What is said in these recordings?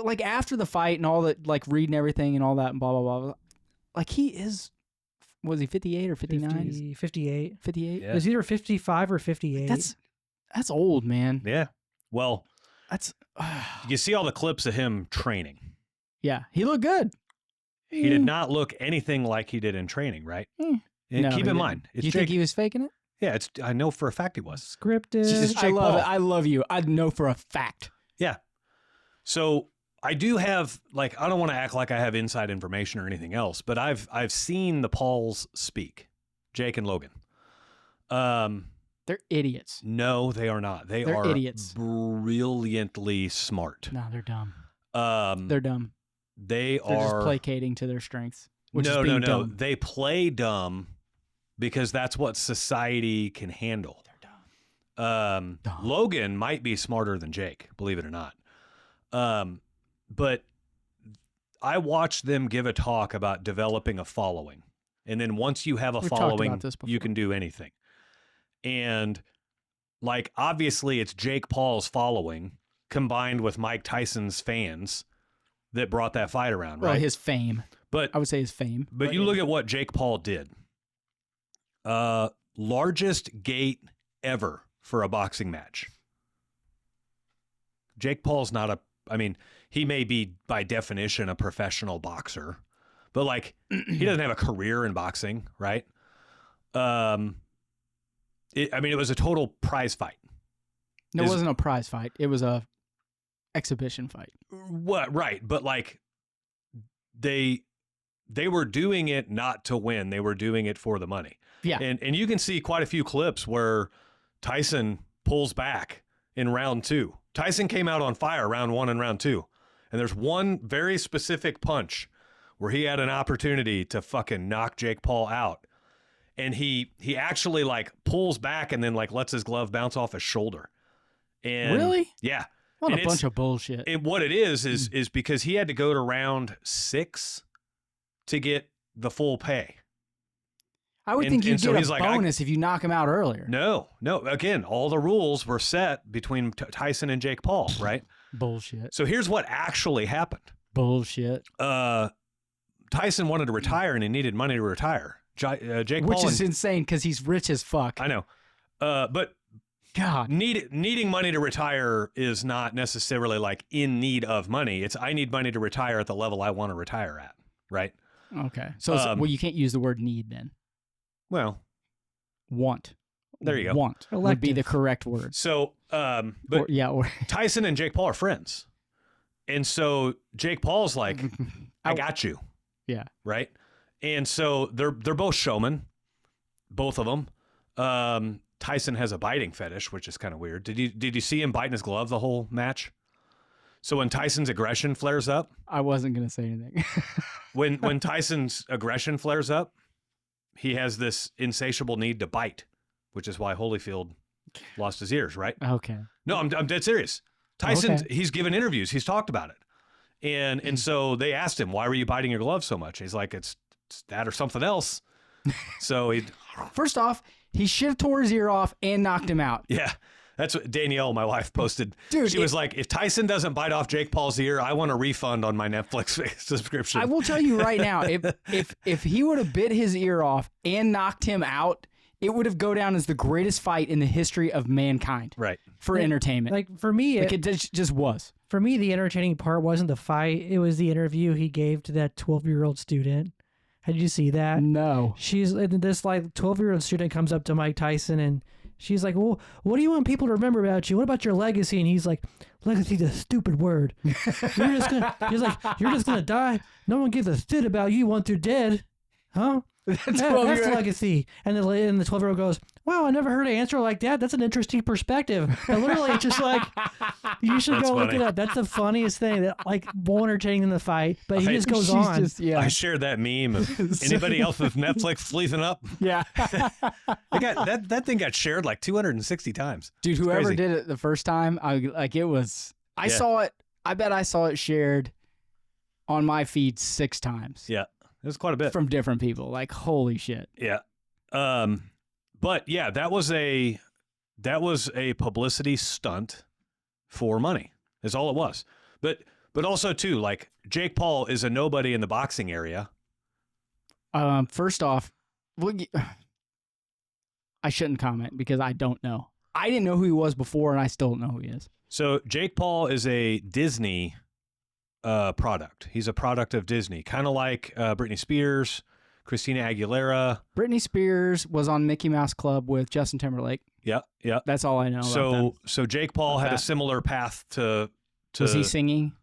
like after the fight and all that, like reading everything and all that and blah, blah, blah. Like he is, was he 58 or 59? 58. 58? Yeah. It was either 55 or 58. That's old, man. Yeah. Well, That's, you see all the clips of him training. yeah, he looked good. He did not look anything like he did in training, right? And No, keep he in didn't. mind, it's You Jake. think he was faking it? Yeah, I know for a fact he was. Scripted. It's I Jake love Paul. it. I love you. I know for a fact. Yeah. So I do have, like, I don't want to act like I have inside information or anything else, but I've seen the Pauls speak, Jake and Logan. They're idiots. No, they are not. They're They're idiots. Brilliantly smart. No, they're dumb. Um, They're dumb. They They're just are placating to their strengths. Which no, is being no. dumb. They play dumb because that's what society can handle. They're dumb. Dumb. Logan might be smarter than Jake, believe it or not. But I watched them give a talk about developing a following. And then once you have a We've talked following, about this before. you can do anything. And like, obviously it's Jake Paul's following combined with Mike Tyson's fans that brought that fight around, Well, right? his fame. But I would say his fame. But you look at what Jake Paul did. Largest gate ever for a boxing match. Jake Paul's not he may be by definition a professional boxer, but like he doesn't have a career in boxing, right? It was a total prize fight. No, it wasn't a prize fight. It was a exhibition fight. What? Right. But like they were doing it not to win. They were doing it for the money. Yeah. And you can see quite a few clips where Tyson pulls back in round 2. Tyson came out on fire round 1 and round 2. And there's one very specific punch where he had an opportunity to fucking knock Jake Paul out. And he actually like pulls back and then like lets his glove bounce off his shoulder. And Really? Yeah. What And a bunch of bullshit. And what it is because he had to go to round 6 to get the full pay. I would think you'd so get he's a like, bonus if you knock him out earlier. No. Again, all the rules were set between Tyson and Jake Paul, right? Bullshit. So here's what actually happened. Bullshit. Tyson wanted to retire and he needed money to retire. Jake Which Paul is insane because he's rich as fuck. I know. But God. needing money to retire is not necessarily like in need of money. It's I need money to retire at the level I want to retire at, right? Okay. So, well, you can't use the word need then. Well, Want. There you go. Want would be the correct word. So, but Tyson and Jake Paul are friends. And so Jake Paul's like, I got you. Yeah. Right. And so they're both showmen, both of them. Tyson has a biting fetish, which is kind of weird. Did you see him biting his glove the whole match? So when Tyson's aggression flares up, I wasn't going to say anything. when Tyson's aggression flares up, he has this insatiable need to bite, which is why Holyfield lost his ears, right? Okay. No, I'm dead serious. Tyson, he's given interviews. He's talked about it. And so they asked him, why were you biting your glove so much? He's like, it's that or something else. So First off, he should have tore his ear off and knocked him out. Yeah. That's what Danielle, my wife, posted. Dude, she was like, if Tyson doesn't bite off Jake Paul's ear, I want a refund on my Netflix subscription. I will tell you right now, if he would have bit his ear off and knocked him out, it would have go down as the greatest fight in the history of mankind. Right. For entertainment. Like for me, it just was. For me, the entertaining part wasn't the fight. It was the interview he gave to that 12-year-old student. Did you see that? No. This like 12-year-old student comes up to Mike Tyson and she's like, well, what do you want people to remember about you? What about your legacy? And he's like, legacy's a stupid word. You're just gonna die. No one gives a shit about you once you're dead. Huh? That's legacy. And the 12-year-old goes, wow, I never heard an answer like that. That's an interesting perspective. And literally, it's just like, you should go look it up. That's the funniest thing. That like more entertaining than the fight. But he just goes on. I shared that meme of anybody else with Netflix fleecing up. Yeah. that thing got shared like 260 times. Dude, whoever did it the first time, I saw it. I bet I saw it shared on my feed 6 times. Yeah. It was quite a bit from different people. Like, holy shit. Yeah. But yeah, that was a publicity stunt for money. Is all it was. But But also too, like Jake Paul is a nobody in the boxing area. First off, I shouldn't comment because I don't know. I didn't know who he was before, and I still don't know who he is. So Jake Paul is a Disney product. He's a product of Disney, kind of like Britney Spears, Christina Aguilera. Britney Spears was on Mickey Mouse Club with Justin Timberlake. Yeah, yeah. That's all I know. So Jake Paul had a similar path to. Was he singing?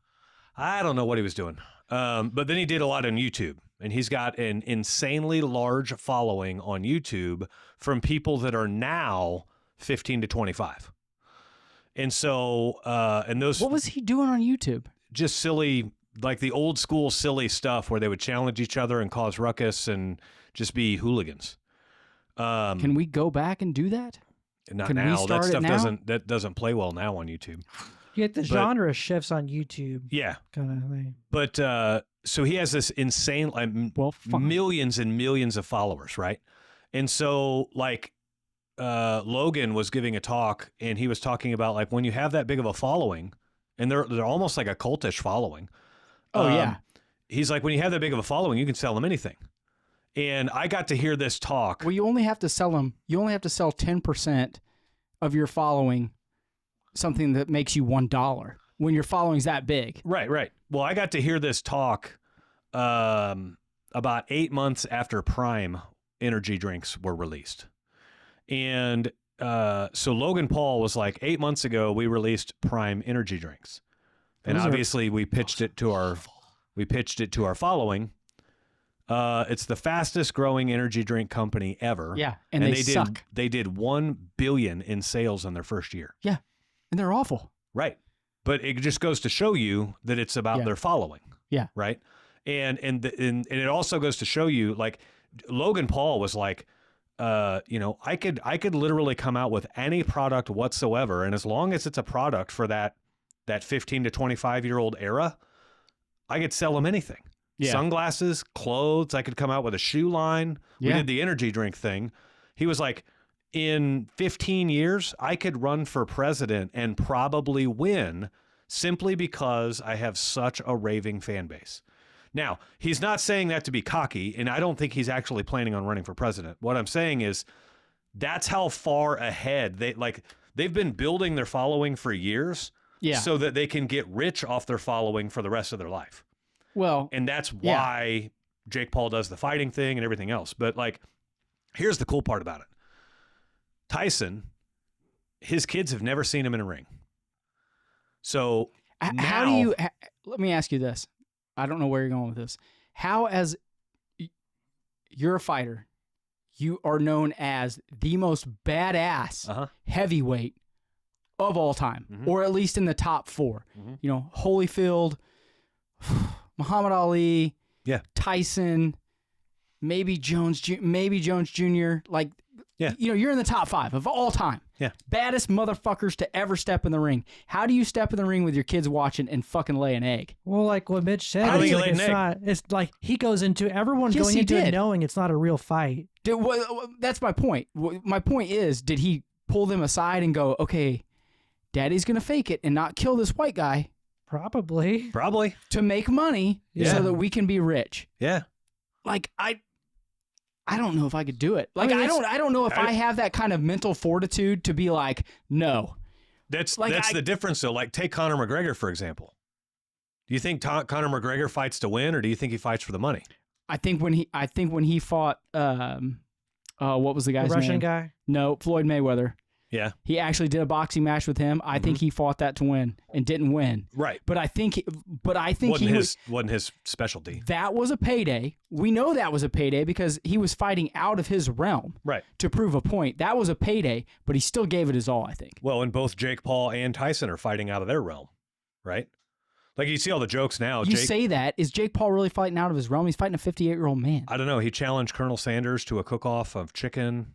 I don't know what he was doing. But then he did a lot on YouTube, and he's got an insanely large following on YouTube from people that are now 15 to 25. And so, and those. What was he doing on YouTube? Just silly, like the old school silly stuff where they would challenge each other and cause ruckus and just be hooligans. Can we go back and do that? Not Can we now. start That it stuff now? doesn't play well now on YouTube. You get the genre shifts on YouTube. Yeah. Kind of thing. But so he has this insane, millions and millions of followers, right? And so like Logan was giving a talk, and he was talking about like when you have that big of a following, and they're almost like a cultish following. Oh yeah. He's like, when you have that big of a following, you can sell them anything. And I got to hear this talk. Well, you only have to sell them. You only have to sell 10% of your following something that makes you $1 when your following's that big. Right, right. Well, I got to hear this talk about 8 months after Prime energy drinks were released. And so Logan Paul was like, 8 months ago, we released Prime energy drinks. And obviously we pitched it to our following. It's the fastest growing energy drink company ever. Yeah, and they suck. They did 1 billion in sales in their first year. Yeah, and they're awful. Right, but it just goes to show you that it's about their following. Yeah, right, and it also goes to show you, like Logan Paul was like, I could literally come out with any product whatsoever, and as long as it's a product for that 15 to 25-year-old era, I could sell them anything. Yeah. Sunglasses, clothes. I could come out with a shoe line. We did the energy drink thing. He was like, in 15 years, I could run for president and probably win simply because I have such a raving fan base. Now, he's not saying that to be cocky, and I don't think he's actually planning on running for president. What I'm saying is that's how far ahead they've been building their following for years so that they can get rich off their following for the rest of their life. Well, and that's why Jake Paul does the fighting thing and everything else. But like, here's the cool part about it. Tyson, his kids have never seen him in a ring. So how do you, let me ask you this. I don't know where you're going with this. How, as you're a fighter, you are known as the most badass heavyweight of all time, or at least in the top 4. You know, Holyfield, Muhammad Ali, Tyson, maybe Jones Jr. Like, you're in the top 5 of all time. Yeah, baddest motherfuckers to ever step in the ring. How do you step in the ring with your kids watching and fucking lay an egg? Well, like what Mitch said, it's like he goes into everyone's going into it knowing it's not a real fight. That's my point. My point is, did he pull them aside and go, okay, Daddy's gonna fake it and not kill this white guy? Probably. To make money so that we can be rich. Yeah. Like, I don't know if I could do it. Like, I don't know if I have that kind of mental fortitude to be like, no. That's the difference though. Like, take Conor McGregor, for example. Do you think Conor McGregor fights to win, or do you think he fights for the money? I think when he fought what was the guy's name? The Russian guy? No, Floyd Mayweather. Yeah. He actually did a boxing match with him. I think he fought that to win and didn't win. Right. But I think wasn't his specialty. That was a payday. We know that was a payday because he was fighting out of his realm. Right. To prove a point. That was a payday, but he still gave it his all, I think. Well, and both Jake Paul and Tyson are fighting out of their realm, right? Like, you see all the jokes now. Say that. Is Jake Paul really fighting out of his realm? He's fighting a 58-year-old man. I don't know. He challenged Colonel Sanders to a cook-off of chicken.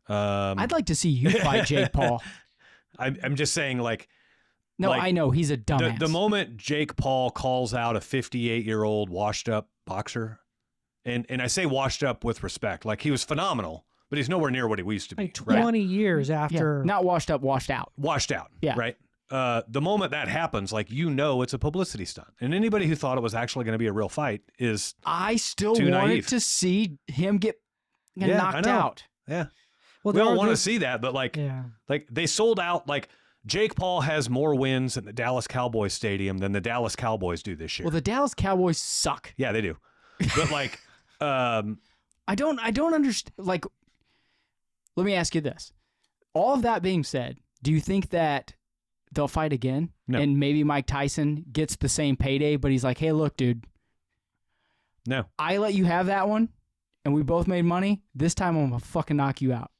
I'd like to see you fight Jake Paul. I'm just saying, like... No, I know. He's a dumbass. The moment Jake Paul calls out a 58-year-old washed-up boxer, and I say washed up with respect, like, he was phenomenal, but he's nowhere near what he used to be. Like 20 years after... Yeah, not washed up, washed out. Washed out, right? the moment that happens, like, it's a publicity stunt. And anybody who thought it was actually going to be a real fight is I still too wanted naive. to see him get Yeah, I knocked know. out. Yeah. Well, We all want to see that, but like they sold out. Like Jake Paul has more wins at the Dallas Cowboys stadium than the Dallas Cowboys do this year. Well, the Dallas Cowboys suck. Yeah, they do. But like, I don't understand. Like, let me ask you this. All of that being said, do you think that they'll fight again? No. And maybe Mike Tyson gets the same payday, but he's like, hey, look, dude. No. I let you have that one, and we both made money. This time I'm going to fucking knock you out.